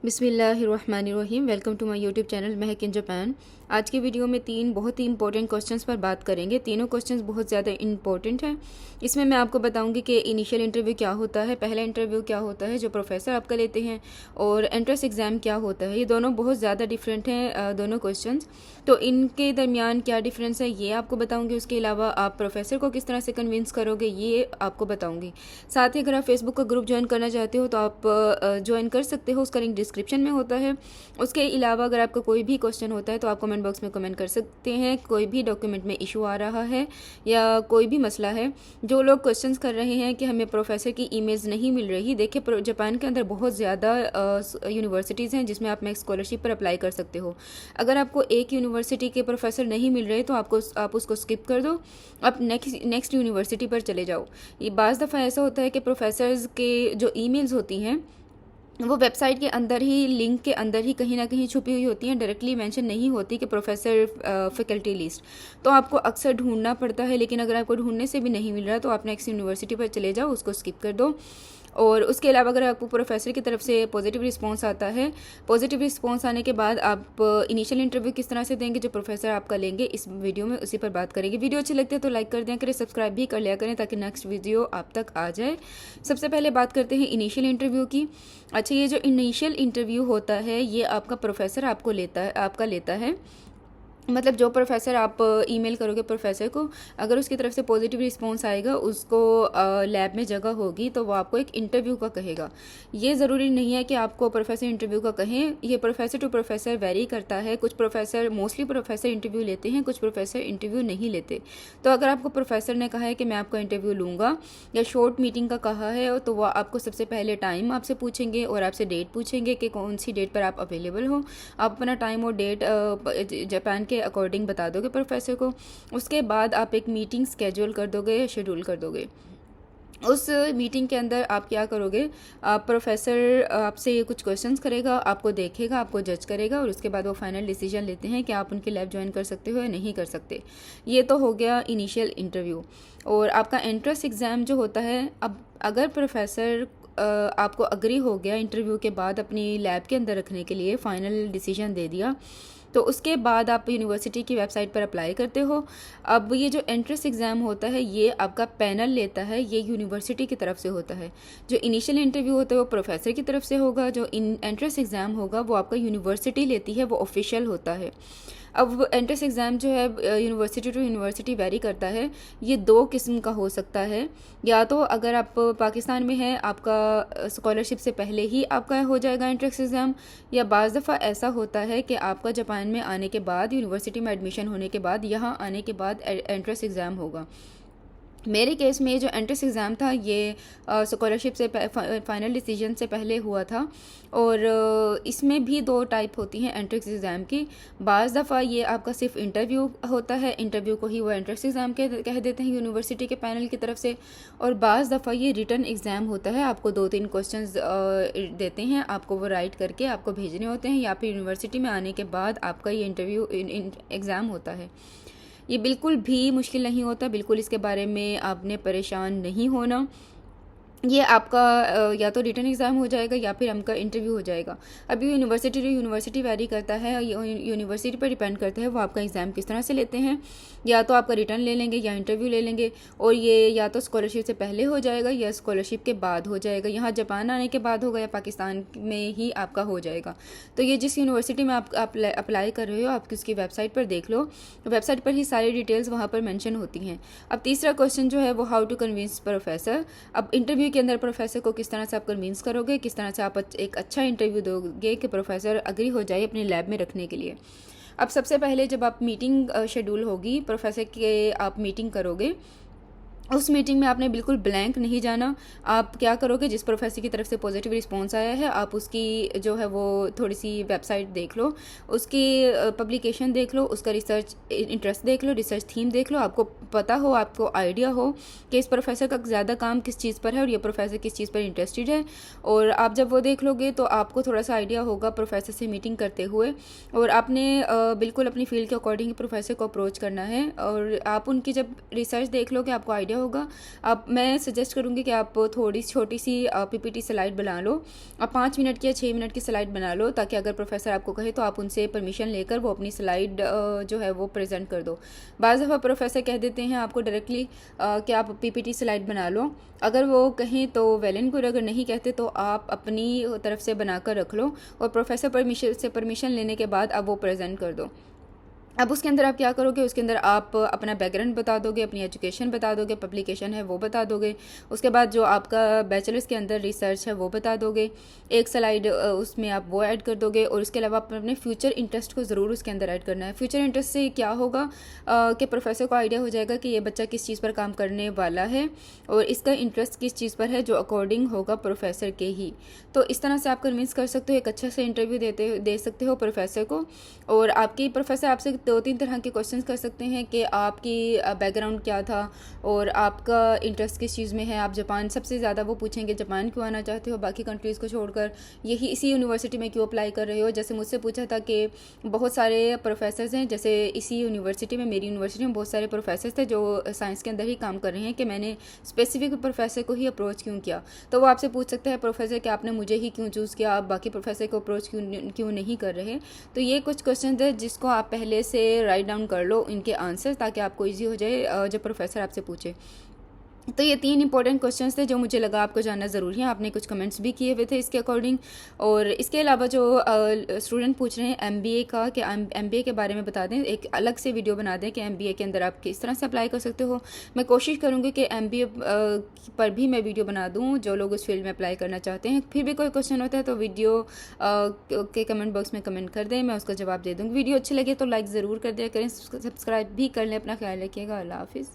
बिस्मिल्लाहिर्रहमानिर्रहीम। Welcome to my YouTube channel Mahak in Japan. आज की वीडियो में 3 बहुत ही इंपॉर्टेंट क्वेश्चंस पर बात करेंगे। तीनों क्वेश्चंस बहुत ज़्यादा इंपॉर्टेंट हैं। इसमें मैं आपको बताऊंगी कि इनिशियल इंटरव्यू क्या होता है, पहला इंटरव्यू क्या होता है जो प्रोफेसर आपका लेते हैं, और एंट्रेंस एग्ज़ाम क्या होता है। ये दोनों बहुत ज़्यादा डिफरेंट हैं दोनों क्वेश्चंस। तो इनके दरमियान क्या डिफरेंस है ये आपको बताऊँगी। उसके अलावा आप प्रोफेसर को किस तरह से कन्विंस करोगे ये आपको बताऊँगी। साथ ही अगर आप फेसबुक का ग्रुप ज्वाइन करना चाहते हो तो आप ज्वाइन कर सकते हो, उसका लिंक डिस्क्रिप्शन में होता है। उसके अलावा अगर आपका कोई भी क्वेश्चन होता है तो आप कमेंट बॉक्स में कमेंट कर सकते हैं। कोई भी डॉक्यूमेंट में इशू आ रहा है या कोई भी मसला है, जो लोग क्वेश्चंस कर रहे हैं कि हमें प्रोफेसर की ईमेल्स नहीं मिल रही, देखिए जापान के अंदर बहुत ज़्यादा यूनिवर्सिटीज़ हैं जिसमें आप स्कॉलरशिप पर अप्लाई कर सकते हो। अगर आपको एक यूनिवर्सिटी के प्रोफेसर नहीं मिल रहे तो आप उसको स्किप कर दो, आप नेक्स्ट यूनिवर्सिटी पर चले जाओ। ये बाज़ दफ़ा ऐसा होता है कि प्रोफेसर्स के जो ईमेल्स होती हैं वो वेबसाइट के अंदर ही, लिंक के अंदर ही कहीं ना कहीं छुपी हुई होती हैं, डायरेक्टली मेंशन नहीं होती कि प्रोफेसर फैकल्टी लिस्ट। तो आपको अक्सर ढूंढना पड़ता है, लेकिन अगर आपको ढूंढने से भी नहीं मिल रहा तो आप नेक्स्ट यूनिवर्सिटी पर चले जाओ, उसको स्किप कर दो। और उसके अलावा अगर आपको प्रोफेसर की तरफ से पॉजिटिव रिस्पांस आता है, पॉजिटिव रिस्पांस आने के बाद आप इनिशियल इंटरव्यू किस तरह से देंगे जो प्रोफेसर आपका लेंगे, इस वीडियो में उसी पर बात करेंगे। वीडियो अच्छी लगती है तो लाइक कर दिया करें, सब्सक्राइब भी कर लिया करें ताकि नेक्स्ट वीडियो आप तक आ जाए। सबसे पहले बात करते हैं इनिशियल इंटरव्यू की। अच्छा, ये जो इनिशियल इंटरव्यू होता है ये आपका प्रोफेसर आपका लेता है। मतलब जो प्रोफेसर आप ईमेल करोगे प्रोफेसर को, अगर उसकी तरफ से पॉजिटिव रिस्पांस आएगा, उसको लैब में जगह होगी तो वो आपको एक इंटरव्यू का कहेगा। ये ज़रूरी नहीं है कि आपको प्रोफेसर इंटरव्यू का कहें, ये प्रोफेसर टू प्रोफेसर वेरी करता है। कुछ प्रोफेसर, मोस्टली प्रोफेसर इंटरव्यू लेते हैं, कुछ प्रोफेसर इंटरव्यू नहीं लेते। तो अगर आपको प्रोफेसर ने कहा है कि मैं आपका इंटरव्यू लूँगा या शॉर्ट मीटिंग का कहा है तो वह आपको सबसे पहले टाइम आपसे पूछेंगे और आपसे डेट पूछेंगे कि कौन सी डेट पर आप अवेलेबल हो। आप अपना टाइम और डेट जापान के अकॉर्डिंग बता दोगे प्रोफेसर को। उसके बाद आप एक मीटिंग स्केड्यूल कर दोगे या शेड्यूल कर दोगे। उस मीटिंग के अंदर आप क्या करोगे, प्रोफेसर आपसे कुछ क्वेश्चंस करेगा, आपको देखेगा, आपको जज करेगा और उसके बाद वो फाइनल डिसीजन लेते हैं कि आप उनकी लैब ज्वाइन कर सकते हो या नहीं कर सकते। ये तो हो गया इनिशियल इंटरव्यू। और आपका एंट्रेंस एग्ज़ाम जो होता है, अब अगर प्रोफेसर आपको अग्री हो गया इंटरव्यू के बाद अपनी लैब के अंदर रखने के लिए, फ़ाइनल डिसीजन दे दिया, तो उसके बाद आप यूनिवर्सिटी की वेबसाइट पर अप्लाई करते हो। अब ये जो एंट्रेंस एग्ज़ाम होता है ये आपका पैनल लेता है, ये यूनिवर्सिटी की तरफ से होता है। जो इनिशियल इंटरव्यू होता है वो प्रोफेसर की तरफ से होगा, जो एंट्रेंस एग्ज़ाम होगा वो आपका यूनिवर्सिटी लेती है, वो ऑफिशियल होता है। अब एंट्रेंस एग्ज़ाम जो है यूनिवर्सिटी टू यूनिवर्सिटी वेरी करता है। ये 2 किस्म का हो सकता है, या तो अगर आप पाकिस्तान में हैं, आपका स्कॉलरशिप से पहले ही आपका हो जाएगा एंट्रेंस एग्ज़ाम, या बाज़ दफ़ा ऐसा होता है कि आपका जापान में आने के बाद, यूनिवर्सिटी में एडमिशन होने के बाद, यहाँ आने के बाद एंट्रेंस एग्ज़ाम होगा। मेरे केस में जो एंट्रेंस एग्ज़ाम था ये स्कॉलरशिप से फाइनल डिसीजन से पहले हुआ था। और इसमें भी 2 टाइप होती हैं एंट्रेंस एग्ज़ाम की। बाज़ दफ़ा ये आपका सिर्फ इंटरव्यू होता है, इंटरव्यू को ही वो एंट्रेंस एग्ज़ाम कह देते हैं यूनिवर्सिटी के पैनल की तरफ से। और बाज़ दफ़ा ये रिटन एग्ज़ाम होता है, आपको 2-3 क्वेश्चंस देते हैं, आपको वो राइट करके आपको भेजने होते हैं, या फिर यूनिवर्सिटी में आने के बाद आपका ये इंटरव्यू एग्ज़ाम होता है। ये बिल्कुल भी मुश्किल नहीं होता, बिल्कुल इसके बारे में आपने परेशान नहीं होना। ये आपका या तो रिटन एग्ज़ाम हो जाएगा या फिर आपका इंटरव्यू हो जाएगा। अभी यूनिवर्सिटी टू यूनिवर्सिटी वेरी करता है, यूनिवर्सिटी पर डिपेंड करता है वो आपका एग्ज़ाम किस तरह से लेते हैं। या तो आपका रिटर्न ले लेंगे या इंटरव्यू ले लेंगे, और ये या तो स्कॉलरशिप से पहले हो जाएगा या स्कॉलरशिप के बाद हो जाएगा। यहाँ जापान आने के बाद होगा या पाकिस्तान में ही आपका हो जाएगा। तो ये जिस यूनिवर्सिटी में आप अप्लाई कर रहे हो, आप उसकी वेबसाइट पर देख लो, वेबसाइट पर ही सारी डिटेल्स वहाँ पर मैंशन होती हैं। अब तीसरा क्वेश्चन जो है वो हाउ टू कन्विंस प्रोफेसर। अब इंटरव्यू के अंदर प्रोफेसर को किस तरह से आप कन्विंस करोगे, किस तरह से आप एक अच्छा इंटरव्यू दोगे कि प्रोफेसर अग्री हो जाए अपनी लैब में रखने के लिए। अब सबसे पहले जब आप मीटिंग शेड्यूल होगी, प्रोफेसर के आप मीटिंग करोगे, उस मीटिंग में आपने बिल्कुल ब्लैंक नहीं जाना। आप क्या करोगे, जिस प्रोफेसर की तरफ से पॉजिटिव रिस्पांस आया है आप उसकी जो है वो थोड़ी सी वेबसाइट देख लो, उसकी पब्लिकेशन देख लो, उसका रिसर्च इंटरेस्ट देख लो, रिसर्च थीम देख लो, आपको पता हो, आपको आइडिया हो कि इस प्रोफेसर का ज़्यादा काम किस चीज़ पर है और ये प्रोफेसर किस चीज़ पर इंटरेस्टेड है। और आप जब वो देख लोगे तो आपको थोड़ा सा आइडिया होगा प्रोफेसर से मीटिंग करते हुए, और आपने बिल्कुल अपनी फील्ड के अकॉर्डिंग प्रोफेसर को अप्रोच करना है। और आप उनकी जब रिसर्च देख लो कि आपको आइडिया होगा। अब मैं सजेस्ट करूँगी कि आप थोड़ी छोटी सी पीपीटी स्लाइड बना लो। आप 5 मिनट की या 6 मिनट की स्लाइड बना लो, ताकि अगर प्रोफेसर आपको कहे तो आप उनसे परमिशन लेकर वो अपनी स्लाइड जो है वो प्रेजेंट कर दो। बाज़ दफ़ा प्रोफेसर कह देते हैं आपको डायरेक्टली कि आप पीपीटी स्लाइड बना लो। अगर वो कहें तो वेल एंड गुड, अगर नहीं कहते तो आप अपनी तरफ से बनाकर रख लो और प्रोफेसर परमिशन लेने के बाद आप वो प्रेजेंट कर दो। अब उसके अंदर आप क्या करोगे, उसके अंदर आप अपना बैकग्राउंड बता दोगे, अपनी एजुकेशन बता दोगे, पब्लिकेशन है वो बता दोगे, उसके बाद जो आपका बैचलर्स के अंदर रिसर्च है वो बता दोगे। एक स्लाइड उसमें आप वो ऐड कर दोगे और उसके अलावा आप अपने फ्यूचर इंटरेस्ट को ज़रूर उसके अंदर ऐड करना है। फ्यूचर इंटरेस्ट से क्या होगा कि प्रोफेसर को आइडिया हो जाएगा कि ये बच्चा किस चीज़ पर काम करने वाला है और इसका इंटरेस्ट किस चीज़ पर है, जो अकॉर्डिंग होगा प्रोफेसर के ही। तो इस तरह से आप कन्विंस कर सकते हो, एक अच्छा से इंटरव्यू दे सकते हो प्रोफेसर को। और आपकी प्रोफेसर आपसे 2-3 तरह के क्वेश्चन कर सकते हैं कि आपकी बैकग्राउंड क्या था और आपका इंटरेस्ट किस चीज़ में है। आप जापान, सबसे ज़्यादा वो पूछेंगे जापान क्यों आना चाहते हो, बाकी कंट्रीज़ को छोड़कर यही इसी यूनिवर्सिटी में क्यों अप्लाई कर रहे हो। जैसे मुझसे पूछा था कि बहुत सारे प्रोफेसर्स हैं, जैसे इसी यूनिवर्सिटी में, मेरी यूनिवर्सिटी में बहुत सारे प्रोफेसर्स थे जो साइंस के अंदर ही काम कर रहे हैं, कि मैंने स्पेसिफिक प्रोफेसर को ही अप्रोच क्यों किया। तो वो आपसे पूछ सकते हैं प्रोफेसर कि आपने मुझे ही क्यों चूज़ किया, आप बाकी प्रोफेसर को अप्रोच क्यों नहीं कर रहे। तो ये कुछ क्वेश्चन है जिसको आप पहले से राइट डाउन कर लो इनके आंसर, ताकि आपको इजी हो जाए जब प्रोफेसर आपसे पूछे। तो ये 3 इंपॉर्टेंट क्वेश्चंस थे जो मुझे लगा आपको जानना ज़रूरी है। आपने कुछ कमेंट्स भी किए हुए थे इसके अकॉर्डिंग। और इसके अलावा जो स्टूडेंट पूछ रहे हैं एमबीए का, कि एमबीए के बारे में बता दें, एक अलग से वीडियो बना दें कि एमबीए के अंदर आप किस तरह से अप्लाई कर सकते हो। मैं कोशिश करूँगी कि एमबीए पर भी मैं वीडियो बना दूँ जो लोग उस फील्ड में अप्लाई करना चाहते हैं। फिर भी कोई क्वेश्चन होता है तो वीडियो के कमेंट बॉक्स में कमेंट कर दें, मैं उसका जवाब दे दूँगी। वीडियो अच्छी लगे तो लाइक ज़रूर कर दिया करें, सब्सक्राइब भी कर लें। अपना ख्याल रखिएगा। अल्लाह हाफिज़।